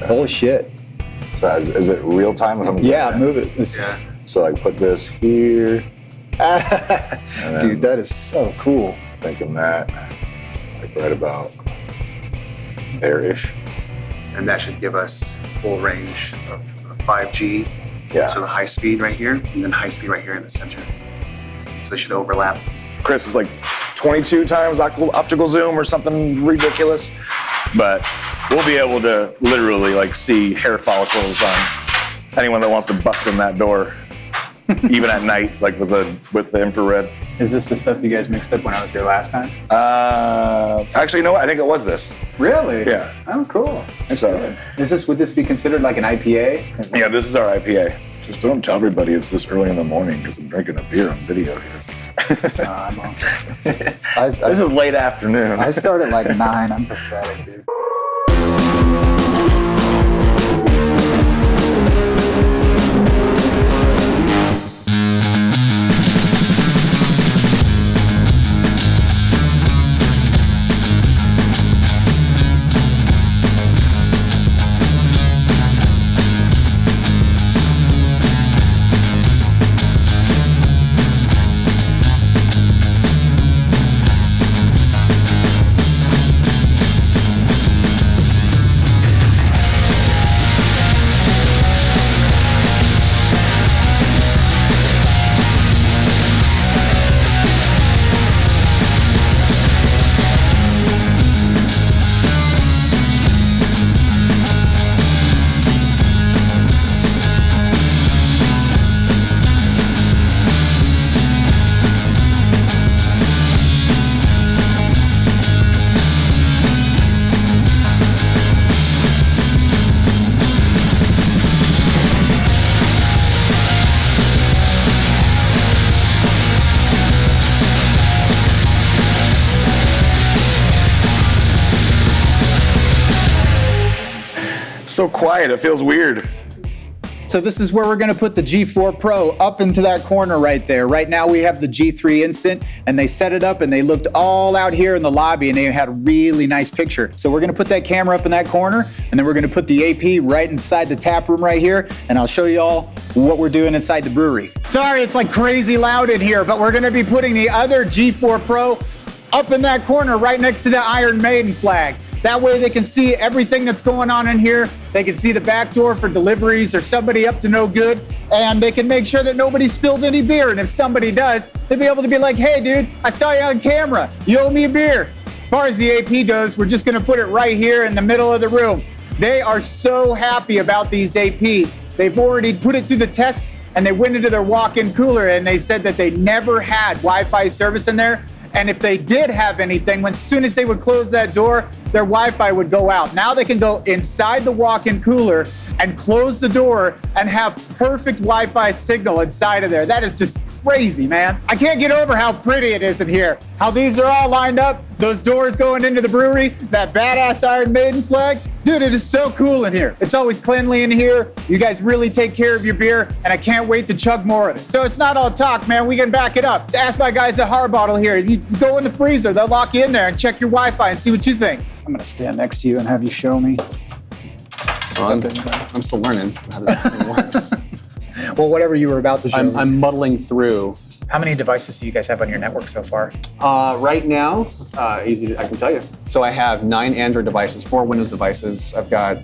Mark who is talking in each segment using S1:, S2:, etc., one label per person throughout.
S1: Holy shit.
S2: So is it real time?
S1: Yeah, move it.
S3: Yeah.
S2: So I put this here.
S1: Dude, that is so cool.
S2: Thinking that, like right about there-ish.
S3: And that should give us full range of 5G.
S2: Yeah.
S3: So the high speed right here, and then high speed right here in the center. So they should overlap.
S2: Chris is like 22 times optical zoom or something ridiculous. But we'll be able to literally like see hair follicles on anyone that wants to bust in that door, even at night, like with the infrared.
S4: Is this the stuff you guys mixed up when I was here last time?
S2: Actually, you know what? I think it was this.
S4: Really?
S2: Yeah.
S4: Oh, cool.
S2: So,
S4: Would this be considered like an IPA?
S2: yeah, this is our IPA. Just don't tell everybody it's this early in the morning because I'm drinking a beer on video here.
S4: I'm okay.
S2: This is late afternoon.
S1: I start at like 9. I'm pathetic, dude.
S2: So quiet, it feels weird.
S1: So this is where we're going to put the G4 Pro up into that corner right there. Right now we have the G3 Instant, and they set it up and they looked all out here in the lobby and they had a really nice picture. So we're going to put that camera up in that corner, and then we're going to put the AP right inside the tap room right here, and I'll show you all what we're doing inside the brewery. Sorry, it's like crazy loud in here, but we're going to be putting the other G4 Pro up in that corner right next to the Iron Maiden flag. That way they can see everything that's going on in here. They can see the back door for deliveries or somebody up to no good, and they can make sure that nobody spilled any beer. And if somebody does, they'll be able to be like, hey dude, I saw you on camera. You owe me a beer. As far as the AP goes, we're just gonna put it right here in the middle of the room. They are so happy about these APs. They've already put it through the test, and they went into their walk-in cooler and they said that they never had Wi-Fi service in there. And if they did have anything, as soon as they would close that door, their Wi-Fi would go out. Now they can go inside the walk-in cooler and close the door and have perfect Wi-Fi signal inside of there. That is just crazy, man. I can't get over how pretty it is in here. How these are all lined up, those doors going into the brewery, that badass Iron Maiden flag. Dude, it is so cool in here. It's always cleanly in here. You guys really take care of your beer, and I can't wait to chug more of it. So it's not all talk, man. We can back it up. Ask my guys at Harbottle here. You go in the freezer. They'll lock you in there and check your Wi-Fi and see what you think. I'm gonna stand next to you and have you show me.
S5: Well, I'm still learning how this thing works.
S1: Well, whatever you were about to show me.
S5: I'm muddling through.
S1: How many devices do you guys have on your network so far?
S5: Right now, easy. I can tell you. So I have 9 Android devices, 4 Windows devices. I've got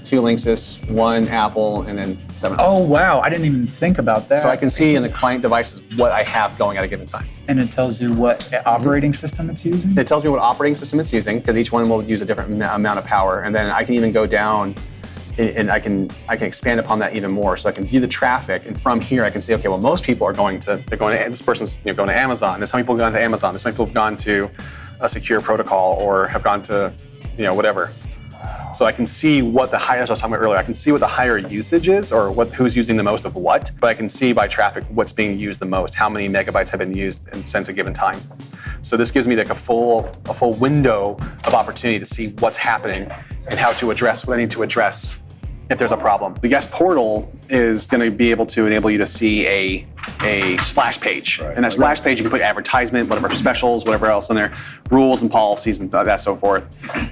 S5: 2 Linksys, 1 Apple, and then 7
S1: Oh,
S5: others.
S1: wow. I didn't even think about that.
S5: So I can see in the client devices what I have going at a given time.
S1: And it tells you what operating system it's using?
S5: It tells me what operating system it's using, because each one will use a different amount of power. And then I can even go down and I can expand upon that even more. So I can view the traffic, and from here I can see, okay, well, most people are going to, this person's going to Amazon. There's some people have gone to Amazon. There's some people have gone to a secure protocol or have gone to, whatever. So I can see what the highest, I was talking about earlier, I can see what the higher usage is, or who's using the most of what, but I can see by traffic what's being used the most, how many megabytes have been used since a given time. So this gives me like a full window of opportunity to see what's happening and how to address what I need to address if there's a problem. The guest portal is going to be able to enable you to see a splash page. And that splash page, you can put advertisement, whatever specials, whatever else in there, rules and policies and that so forth,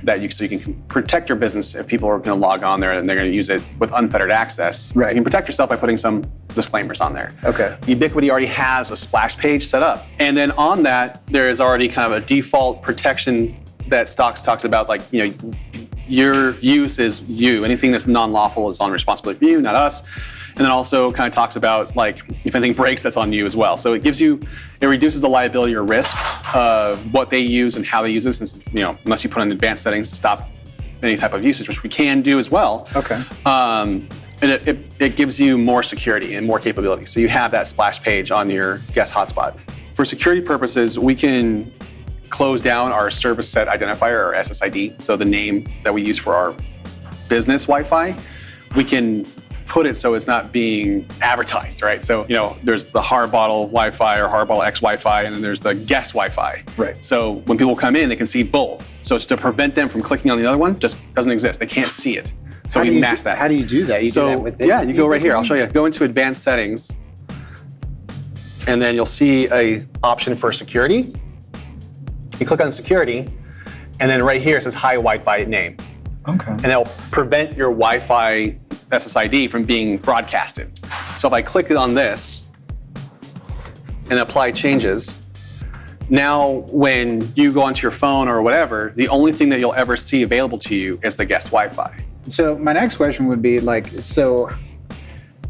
S5: so you can protect your business if people are going to log on there and they're going to use it with unfettered access.
S1: Right.
S5: You can protect yourself by putting some disclaimers on there.
S1: Okay.
S5: Ubiquiti already has a splash page set up. And then on that, there is already kind of a default protection that Stocks talks about, like, your use is you. Anything that's non-lawful is on responsibility for you, not us. And then also kind of talks about, like, if anything breaks, that's on you as well. So it reduces the liability or risk of what they use and how they use it, since, unless you put in advanced settings to stop any type of usage, which we can do as well.
S1: Okay.
S5: It gives you more security and more capability. So you have that splash page on your guest hotspot. For security purposes, we can close down our service set identifier, or SSID, so the name that we use for our business Wi-Fi. We can put it so it's not being advertised, right? So, there's the Harbottle Wi-Fi or Harbottle X Wi-Fi, and then there's the guest Wi-Fi.
S1: Right.
S5: So when people come in, they can see both. So it's to prevent them from clicking on the other one, just doesn't exist. They can't see it. So we mask that.
S1: How do you do that? You do that within?
S5: Yeah, you go right here. I'll show you. Go into advanced settings, and then you'll see a option for security. You click on security, and then right here it says hi Wi-Fi name.
S1: Okay.
S5: And it'll prevent your Wi-Fi SSID from being broadcasted. So if I click on this and apply changes, now when you go onto your phone or whatever, the only thing that you'll ever see available to you is the guest Wi-Fi.
S1: So my next question would be, like, so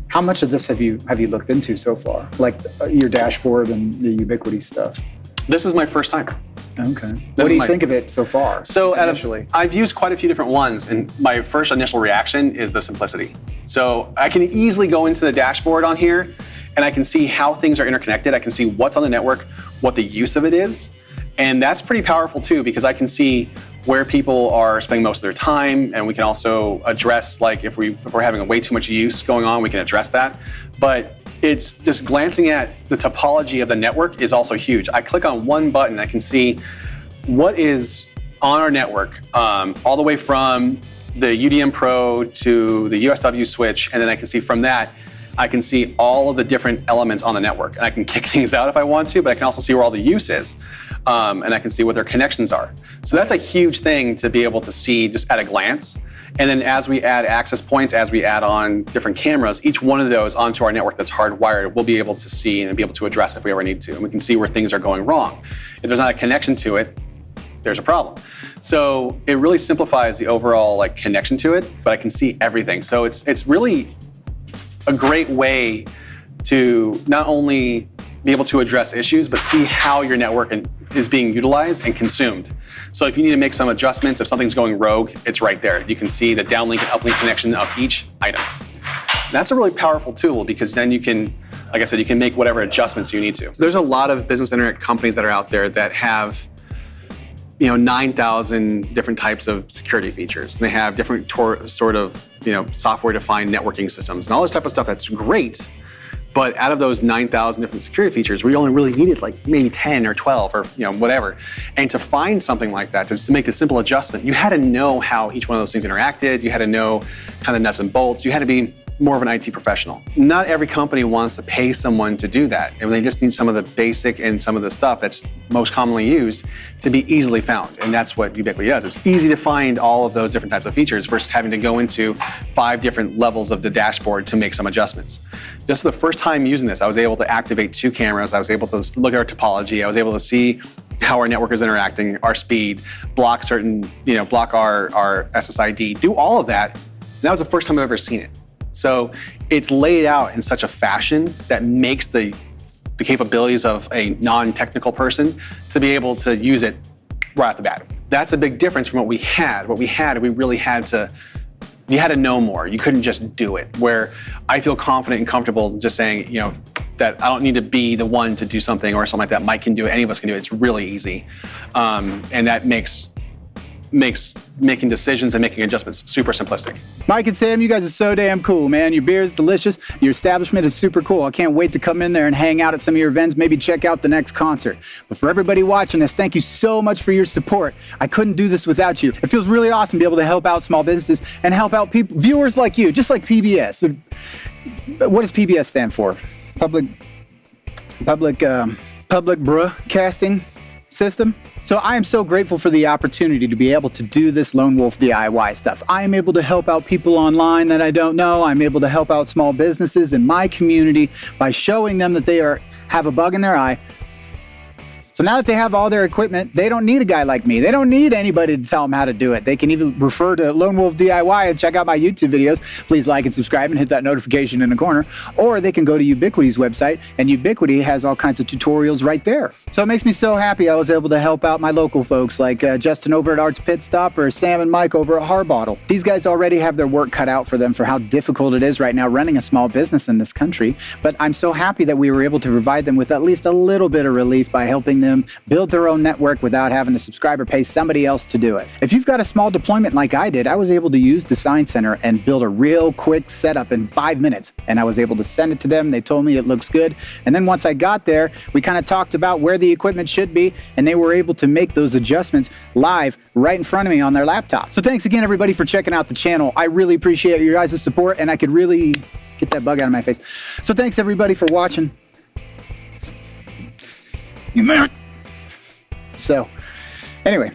S1: how much of this have you looked into so far? Like your dashboard and the Ubiquiti stuff?
S5: This is my first time.
S1: Okay. What do you think of it so far?
S5: So
S1: initially,
S5: I've used quite a few different ones, and my first initial reaction is the simplicity. So I can easily go into the dashboard on here, and I can see how things are interconnected. I can see what's on the network, what the use of it is, and that's pretty powerful too, because I can see where people are spending most of their time, and we can also address, like, if we're having way too much use going on, we can address that. But it's just glancing at the topology of the network is also huge. I click on one button, I can see what is on our network, all the way from the UDM Pro to the USW switch, and then I can see from that, I can see all of the different elements on the network. And I can kick things out if I want to, but I can also see where all the use is. And I can see what their connections are. So that's a huge thing to be able to see just at a glance. And then as we add access points, as we add on different cameras, each one of those onto our network that's hardwired, we'll be able to see and be able to address if we ever need to. And we can see where things are going wrong. If there's not a connection to it, there's a problem. So it really simplifies the overall connection to it, but I can see everything. So it's really a great way to not only be able to address issues, but see how your network is being utilized and consumed. So if you need to make some adjustments, if something's going rogue, it's right there. You can see the downlink and uplink connection of each item. That's a really powerful tool, because then you can, like I said, you can make whatever adjustments you need to. There's a lot of business internet companies that are out there that have 9,000 different types of security features. They have different sort of software-defined networking systems and all this type of stuff. That's great. But out of those 9,000 different security features, we only really needed maybe 10 or 12 or whatever. And to find something like that, to make a simple adjustment, you had to know how each one of those things interacted. You had to know kind of nuts and bolts. You had to be more of an IT professional. Not every company wants to pay someone to do that. And they just need some of the basic and some of the stuff that's most commonly used to be easily found. And that's what Ubiquiti does. It's easy to find all of those different types of features versus having to go into 5 different levels of the dashboard to make some adjustments. Just for the first time using this, I was able to activate 2 cameras. I was able to look at our topology. I was able to see how our network is interacting, our speed, block our SSID, do all of that. And that was the first time I've ever seen it. So it's laid out in such a fashion that makes the capabilities of a non-technical person to be able to use it right off the bat. That's a big difference from what we had. We really had to, you had to know more. You couldn't just do it. Where I feel confident and comfortable just saying, that I don't need to be the one to do something or something like that. Mike can do it, any of us can do it. It's really easy. And that makes makes making decisions and making adjustments super simplistic.
S1: Mike and Sam, you guys are so damn cool, man. Your beer is delicious. Your establishment is super cool. I can't wait to come in there and hang out at some of your events, maybe check out the next concert. But for everybody watching this, thank you so much for your support. I couldn't do this without you. It feels really awesome to be able to help out small businesses and help out people, viewers like you, just like PBS. What does PBS stand for? Public Broadcasting System. So I am so grateful for the opportunity to be able to do this Lone Wolf DIY stuff. I am able to help out people online that I don't know. I'm able to help out small businesses in my community by showing them that they have a bug in their eye. So now that they have all their equipment, they don't need a guy like me. They don't need anybody to tell them how to do it. They can even refer to Lone Wolf DIY and check out my YouTube videos. Please like and subscribe and hit that notification in the corner. Or they can go to Ubiquity's website, and Ubiquiti has all kinds of tutorials right there. So it makes me so happy I was able to help out my local folks like Justin over at Arts Pit Stop or Sam and Mike over at Harbottle. These guys already have their work cut out for them for how difficult it is right now running a small business in this country. But I'm so happy that we were able to provide them with at least a little bit of relief by helping them build their own network without having to subscribe or pay somebody else to do it. If you've got a small deployment like I did, I was able to use Design Center and build a real quick setup in 5 minutes. And I was able to send it to them. They told me it looks good. And then once I got there, we kind of talked about where the equipment should be, and they were able to make those adjustments live right in front of me on their laptop. So thanks again, everybody, for checking out the channel. I really appreciate your guys' support, and I could really get that bug out of my face. So thanks, everybody, for watching. You man. So, anyway,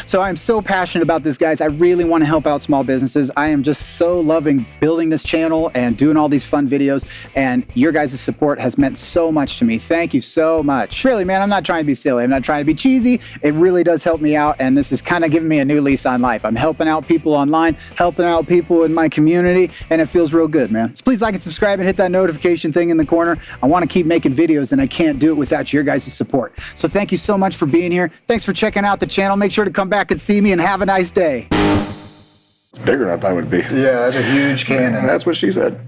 S1: so I'm so passionate about this, guys. I really want to help out small businesses. I am just so loving building this channel and doing all these fun videos, and your guys' support has meant so much to me. Thank you so much. Really, man, I'm not trying to be silly. I'm not trying to be cheesy. It really does help me out, and this is kind of giving me a new lease on life. I'm helping out people online, helping out people in my community, and it feels real good, man. So please like and subscribe and hit that notification thing in the corner. I want to keep making videos, and I can't do it without your guys' support. So thank you so much for being here. Thanks for checking out the channel. Make sure to come back and see me, and have a nice day.
S2: It's bigger than I thought it would be.
S4: Yeah, that's a huge cannon.
S2: That's what she said.